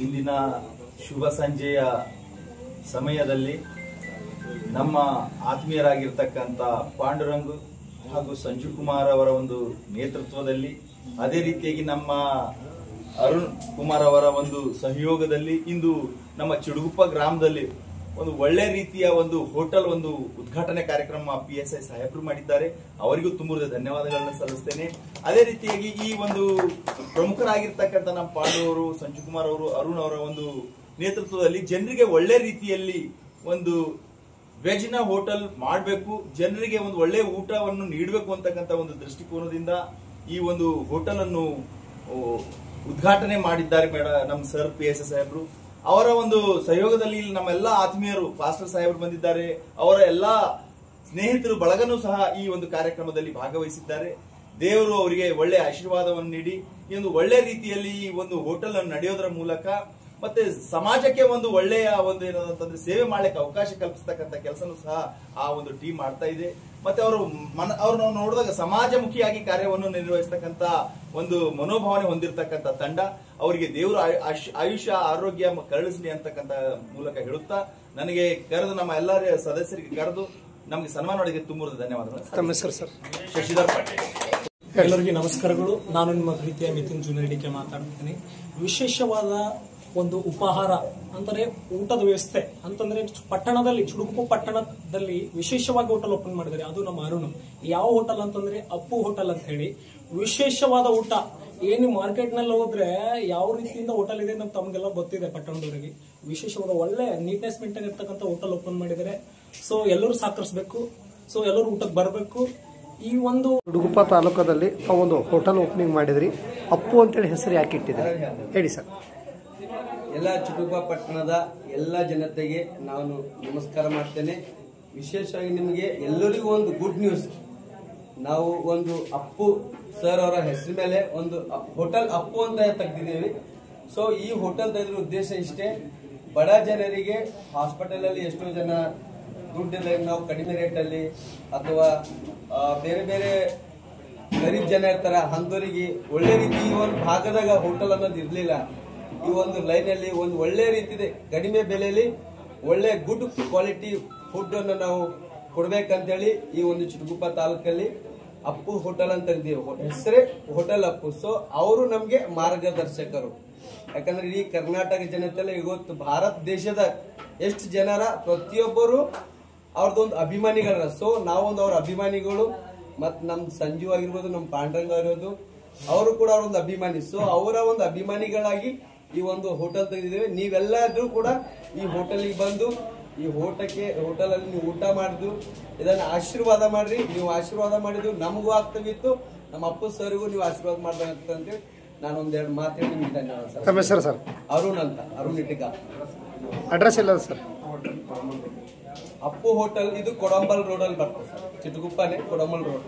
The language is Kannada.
ಇಂದಿನ ಶುಭ ಸಂಜೆಯ ಸಮಯದಲ್ಲಿ ನಮ್ಮ ಆತ್ಮೀಯರಾಗಿರ್ತಕ್ಕಂಥ ಪಾಂಡುರಂಗ್ ಹಾಗೂ ಸಂಜು ಕುಮಾರ್ ಅವರ ಒಂದು ನೇತೃತ್ವದಲ್ಲಿ, ಅದೇ ರೀತಿಯಾಗಿ ನಮ್ಮ ಅರುಣ್ ಕುಮಾರ್ ಅವರ ಒಂದು ಸಹಯೋಗದಲ್ಲಿ ಇಂದು ನಮ್ಮ ಚಿಡುಗುಪ್ಪ ಗ್ರಾಮದಲ್ಲಿ ಒಂದು ಒಳ್ಳೆ ರೀತಿಯ ಒಂದು ಹೋಟೆಲ್ ಒಂದು ಉದ್ಘಾಟನೆ ಕಾರ್ಯಕ್ರಮ PSI ಸಾಹೇಬರು ಮಾಡಿದ್ದಾರೆ. ಅವರಿಗೂ ತುಂಬ ಧನ್ಯವಾದಗಳನ್ನು ಸಲ್ಲಿಸ್ತೇನೆ. ಅದೇ ರೀತಿಯಾಗಿ ಈ ಒಂದು ಪ್ರಮುಖರಾಗಿರ್ತಕ್ಕಂಥ ನಮ್ಮ ಪಾಂಡು ಅವರು, ಸಂಜು ಕುಮಾರ್ ಅವರು, ಅರುಣ್ ಅವರ ಒಂದು ನೇತೃತ್ವದಲ್ಲಿ ಜನರಿಗೆ ಒಳ್ಳೆ ರೀತಿಯಲ್ಲಿ ಒಂದು ವೆಜ್ ನ ಹೋಟೆಲ್ ಮಾಡಬೇಕು, ಜನರಿಗೆ ಒಂದು ಒಳ್ಳೆ ಊಟವನ್ನು ನೀಡಬೇಕು ಅಂತಕ್ಕಂಥ ಒಂದು ದೃಷ್ಟಿಕೋನದಿಂದ ಈ ಒಂದು ಹೋಟೆಲ್ ಅನ್ನು ಉದ್ಘಾಟನೆ ಮಾಡಿದ್ದಾರೆ ನಮ್ಮ ಸರ್ PSI ಸಾಹೇಬರು. ಅವರ ಒಂದು ಸಹಯೋಗದಲ್ಲಿ ನಮ್ಮೆಲ್ಲ ಆತ್ಮೀಯರು, ಪಾಸ್ಟರ್ ಸಾಹೇಬರು ಬಂದಿದ್ದಾರೆ, ಅವರ ಎಲ್ಲಾ ಸ್ನೇಹಿತರು ಬಳಗನೂ ಸಹ ಈ ಒಂದು ಕಾರ್ಯಕ್ರಮದಲ್ಲಿ ಭಾಗವಹಿಸಿದ್ದಾರೆ. ದೇವರು ಅವರಿಗೆ ಒಳ್ಳೆ ಆಶೀರ್ವಾದವನ್ನು ನೀಡಿ ಈ ಒಂದು ಒಳ್ಳೆ ರೀತಿಯಲ್ಲಿ ಈ ಒಂದು ಹೋಟೆಲ್ ಅನ್ನು ನಡೆಯೋದರ ಮೂಲಕ ಮತ್ತೆ ಸಮಾಜಕ್ಕೆ ಒಂದು ಒಳ್ಳೆಯ ಒಂದು ಏನಂತಂದ್ರೆ ಸೇವೆ ಮಾಡ್ಲಿಕ್ಕೆ ಅವಕಾಶ ಕಲ್ಪಿಸ್ತಕ್ಕಂಥ ಕೆಲಸನೂ ಸಹ ಆ ಒಂದು ಟೀಮ್ ಮಾಡ್ತಾ ಇದೆ. ಮತ್ತೆ ಅವ್ರನ್ನ ನೋಡಿದಾಗ ಸಮಾಜಮುಖಿಯಾಗಿ ಕಾರ್ಯವನ್ನು ನಿರ್ವಹಿಸ್ತಕ್ಕಂಥ ಒಂದು ಮನೋಭಾವನೆ ಹೊಂದಿರತಕ್ಕಂಥ ತಂಡ. ಅವರಿಗೆ ದೇವರು ಆಯುಷ್ಯ ಆರೋಗ್ಯ ಕರುಣಿಸಲಿ ಅಂತಕ್ಕಂಥ ಮೂಲಕ ಹೇಳುತ್ತಾ, ನನಗೆ ಕರೆದು ನಮ್ಮ ಎಲ್ಲರ ಸದಸ್ಯರಿಗೆ ಕರೆದು ನಮಗೆ ಸನ್ಮಾನ ಮಾಡಿದ ತುಂಬ ಧನ್ಯವಾದಗಳು. ನಮಸ್ಕಾರ ಸರ್. ಶಶಿಧರ್ ಪಾಟೀಲ್. ಎಲ್ಲರಿಗೆ ನಮಸ್ಕಾರಗಳು. ನಾನು ನಿಮ್ಮ ಪ್ರೀತಿಯ ಮಿಥುನ್ ಜುನಡಿಕೆ ಮಾತಾಡ್ತೀನಿ. ವಿಶೇಷವಾದ ಒಂದು ಉಪಹಾರ ಅಂದರೆ ಊಟದ ವ್ಯವಸ್ಥೆ ಅಂತಂದ್ರೆ ಪಟ್ಟಣದಲ್ಲಿ, ಚುಡುಗುಪ್ಪ ಪಟ್ಟಣದಲ್ಲಿ ವಿಶೇಷವಾಗಿ ಹೋಟೆಲ್ ಓಪನ್ ಮಾಡಿದ್ದಾರೆ. ಅದು ನಮ್ಮ ಅರುಣ್. ಯಾವ ಹೋಟೆಲ್ ಅಂತಂದ್ರೆ ಅಪ್ಪು ಹೋಟೆಲ್ ಅಂತ ಹೇಳಿ ವಿಶೇಷವಾದ ಊಟ. ಏನು ಮಾರ್ಕೆಟ್ ನಲ್ಲಿ ಹೋದ್ರೆ ಯಾವ ರೀತಿಯಿಂದ ಹೋಟೆಲ್ ಇದೆ ಅಂತ ತಮಗೆಲ್ಲ ಗೊತ್ತಿದೆ. ಪಟ್ಟಣದವರಿಗೆ ವಿಶೇಷವಾದ ಒಳ್ಳೆ ನೀಟ್ನೆಸ್ ಮೇಂಟೈನ್ ಇರ್ತಕ್ಕಂಥ ಹೋಟೆಲ್ ಓಪನ್ ಮಾಡಿದ್ದಾರೆ. ಸೊ ಎಲ್ಲರೂ ಸಹಕರಿಸಬೇಕು. ಸೊ ಎಲ್ಲರೂ ಊಟಕ್ಕೆ ಬರಬೇಕು. ಈ ಒಂದು ಚುಡುಗುಪ್ಪ ತಾಲೂಕದಲ್ಲಿ ಒಂದು ಹೋಟೆಲ್ ಓಪನಿಂಗ್ ಮಾಡಿದ್ರಿ. ಅಪ್ಪು ಅಂತೇಳಿ ಹೆಸರು ಯಾಕೆ ಇಟ್ಟಿದ್ದಾರೆ ಹೇಳಿ ಸರ್. ಎಲ್ಲ ಚುಡುಗುಪ್ಪ ಪಟ್ಟಣದ ಎಲ್ಲ ಜನತೆಗೆ ನಾನು ನಮಸ್ಕಾರ ಮಾಡ್ತೇನೆ. ವಿಶೇಷವಾಗಿ ನಿಮಗೆ ಎಲ್ಲರಿಗೂ ಒಂದು ಗುಡ್ ನ್ಯೂಸ್. ನಾವು ಒಂದು ಅಪ್ಪು ಸರ್ ಅವರ ಹೆಸರು ಮೇಲೆ ಒಂದು ಹೋಟೆಲ್ ಅಪ್ಪು ಅಂತ ತೆಗೆದಿದ್ದೇವೆ. ಸೊ ಈ ಹೋಟೆಲ್ ತೆಗೆದ್ರ ಉದ್ದೇಶ ಇಷ್ಟೇ, ಬಡ ಜನರಿಗೆ ಹಾಸ್ಪಿಟಲ್ ಅಲ್ಲಿ ಎಷ್ಟೋ ಜನ ದುಡ್ಡಿಲ್ಲ, ನಾವು ಕಡಿಮೆ ರೇಟಲ್ಲಿ ಅಥವಾ ಬೇರೆ ಬೇರೆ ಗರೀಬ್ ಜನ ಇರ್ತಾರ, ಅಂಥವರಿಗೆ ಒಳ್ಳೆ ರೀತಿ ಈ ಒಂದು ಭಾಗದಾಗ ಹೋಟೆಲ್ ಅನ್ನೋದು ಇರ್ಲಿಲ್ಲ. ಈ ಒಂದು ಲೈನ್ ಅಲ್ಲಿ ಒಂದು ಒಳ್ಳೆ ರೀತಿ ಕಡಿಮೆ ಬೆಲೆಯಲ್ಲಿ ಒಳ್ಳೆ ಗುಡ್ ಕ್ವಾಲಿಟಿ ಫುಡ್ ಅನ್ನು ನಾವು ಕೊಡ್ಬೇಕಂತೇಳಿ ಈ ಒಂದು ಚುಡುಗುಪ್ಪ ತಾಲೂಕಲ್ಲಿ ಅಪ್ಪು ಹೋಟೆಲ್ ಅಂತ ತೆಗೆದೀವಿ. ಹೆಸರೇ ಹೋಟೆಲ್ ಅಪ್ಪು. ಸೊ ಅವರು ನಮ್ಗೆ ಮಾರ್ಗದರ್ಶಕರು. ಯಾಕಂದ್ರೆ ಇಡೀ ಕರ್ನಾಟಕ ಜನತೆಲ್ಲ ಇವತ್ತು ಭಾರತ ದೇಶದ ಎಷ್ಟು ಜನರ ಪ್ರತಿಯೊಬ್ಬರು ಅವ್ರದ್ದೊಂದು ಅಭಿಮಾನಿಗಳ. ಸೊ ನಾವೊಂದು ಅವ್ರ ಅಭಿಮಾನಿಗಳು. ಮತ್ ನಮ್ ಸಂಜು ಆಗಿರ್ಬೋದು, ನಮ್ ಪಾಂಡ್ರಂಗ್ ಆಗಿರ್ಬೋದು, ಅವರು ಕೂಡ ಅವ್ರೊಂದು ಅಭಿಮಾನಿ. ಸೊ ಅವರ ಒಂದು ಅಭಿಮಾನಿಗಳಾಗಿ ಈ ಒಂದು ಹೋಟೆಲ್ ತೆಗೆದಿದ್ದೇವೆ. ನೀವೆಲ್ಲರೂ ಕೂಡ ಈ ಹೋಟೆಲ್ಗೆ ಬಂದು ಈ ಹೋಟೆಲ್ ಅಲ್ಲಿ ನೀವು ಊಟ ಮಾಡಿದ್ದು ಇದನ್ನ ಆಶೀರ್ವಾದ ಮಾಡ್ರಿ. ನೀವು ಆಶೀರ್ವಾದ ಮಾಡಿದ್ದು ನಮಗೂ ಆಗ್ತವಿತ್ತು, ನಮ್ಮ ಅಪ್ಪು ಸರ್ಗೂ ನೀವು ಆಶೀರ್ವಾದ ಮಾಡ್ಬೇಕಂತೇಳಿ ನಾನು ಒಂದೆರಡು ಮಾತು ಹೇಳಿ ನಿಮ್ಗೆ ಧನ್ಯವಾದ ತಮ್ಮ ಹೆಸರು ಸರ್. ಅರುಣ್ ಅಂತ, ಅರುಣ್ ಇಟ್ಟಿಕ. ಅಡ್ರೆಸ್ ಇಲ್ಲ ಸರ್. ಅಪ್ಪು ಹೋಟೆಲ್ ಇದು ಕೊಡಂಬಲ್ ರೋಡ್ ಅಲ್ಲಿ ಬರ್ತದೆ ಸರ್. ಚಿಟಗುಪ್ಪನೆ ಕೊಡಂಬಲ್ ರೋಡ್.